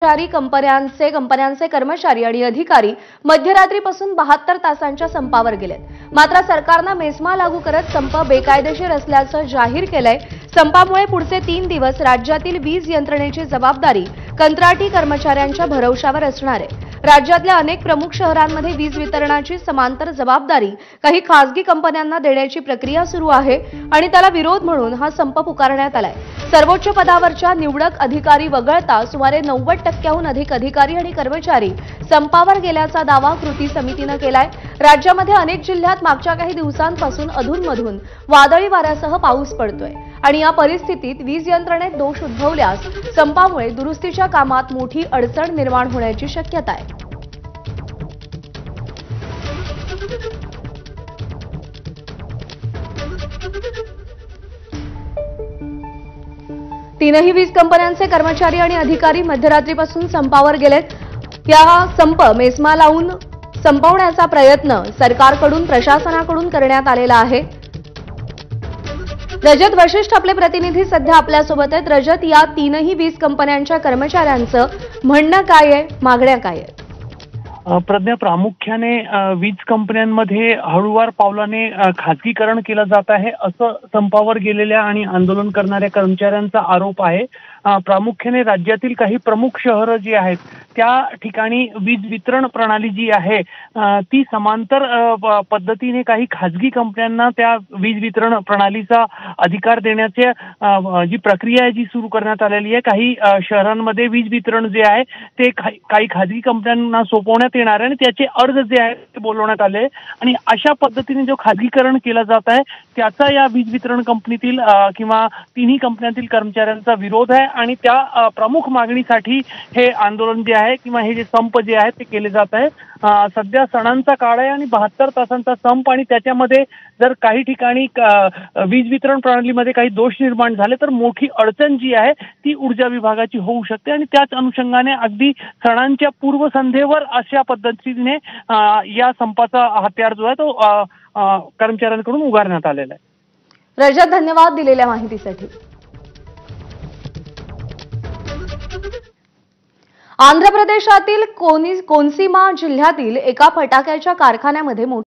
कंपन्यांचे कर्मचारी आणि अधिकारी मध्यरात्रीपासून 72 तासांच्या संपावर गेलेत। मात्र सरकारने मेस्मा लागू करत संप बेकायदेशीर असल्याचं जाहीर केलंय। संपामुळे पुढचे 3 दिवस राज्यातील वीज यंत्रणेची जबाबदारी कंत्राटी कर्मचाऱ्यांच्या भरवशावर असणार आहे। राज्यातल्या अनेक प्रमुख शहरांमध्ये वीज वितरणाची समांतर जबाबदारी काही खासगी कंपन्यांना देण्याची प्रक्रिया सुरू आहे आणि त्याला विरोध म्हणून हा संप पुकारण्यात आलाय। सर्वोच्च पदावरच्या निवडक अधिकारी वगळता सुमारे 90% अधिक अधिकारी आणि कर्मचारी संपावर गेल्याचा दावा कृती समितीने केलाय। राज्यामध्ये अनेक जिल्ह्यात मागच्या काही दिवसांपासून अधूनमधून वादळी वाऱ्यासह पाऊस पडतोय आणि या परिस्थितीत वीज यंत्रणेत दोष उद्भवल्यास संपामुळे दुरुस्तीच्या कामात मोठी अडचण निर्माण होण्याची शक्यता आहे। तीनही वीज कंपन्यांचे कर्मचारी आणि अधिकारी मध्यरात्रीपासून संपावर गेलेत। या संप मेस्मा लावून संपवण्याचा प्रयत्न सरकारकडून प्रशासनाकडून करण्यात आलेला आहे। रजत वशिष्ठ आपले प्रतिनिधी सध्या आपल्या सोबत आहेत। रजत, या तीनही वीज कंपन्यांच्या कर्मचाऱ्यांचं म्हणणं काय आहे, मागण्या काय आहेत? प्रज्ञा, प्रामुख्याने वीज कंपन्यांमध्ये हळूवार पावलाने खासगीकरण केलं जात आहे असं संपावर गेलेल्या आणि आंदोलन करणाऱ्या कर्मचाऱ्यांचा आरोप आहे। प्रामुख्याने राज्यातील काही प्रमुख शहरं जी आहेत त्या ठिकाणी वीज वितरण प्रणाली जी आहे ती समांतर पद्धतीने काही खासगी कंपन्यांना त्या वीज वितरण प्रणालीचा अधिकार देण्याची जी प्रक्रिया आहे जी सुरू करण्यात आलेली आहे। काही शहरांमध्ये वीज वितरण जे आहे ते काही खासगी कंपन्यांना सोपवण्यात येणार आहे आणि त्याचे अर्ज जे आहेत ते बोलवण्यात आले आणि अशा पद्धतीने जो खासगीकरण केलं जात आहे त्याचा या वीज वितरण कंपनीतील किंवा तिन्ही कंपन्यांतील कर्मचाऱ्यांचा विरोध आहे आणि त्या प्रमुख मागणीसाठी हे आंदोलन जे आहे किंवा हे जे संप जे आहे ते केले जात आहे। सध्या सणांचा काळ आहे आणि 72 तासांचा संप आणि त्याच्यामध्ये जर काही ठिकाणी वीज वितरण प्रणालीमध्ये काही दोष निर्माण झाले तर मोठी अडचण जी आहे ती ऊर्जा विभागाची होऊ शकते आणि त्याच अनुषंगाने अगदी सणांच्या पूर्वसंध्येवर अशा पद्धतीने या संपाचा हत्यार जो आहे तो कर्मचाऱ्यांकडून उगारण्यात आलेला आहे। रजत, धन्यवाद दिलेल्या माहितीसाठी। आंध्र प्रदेशातील कोनसीमा जिल्ह्यातील एका फटाक्याच्या कारखान्यामध्ये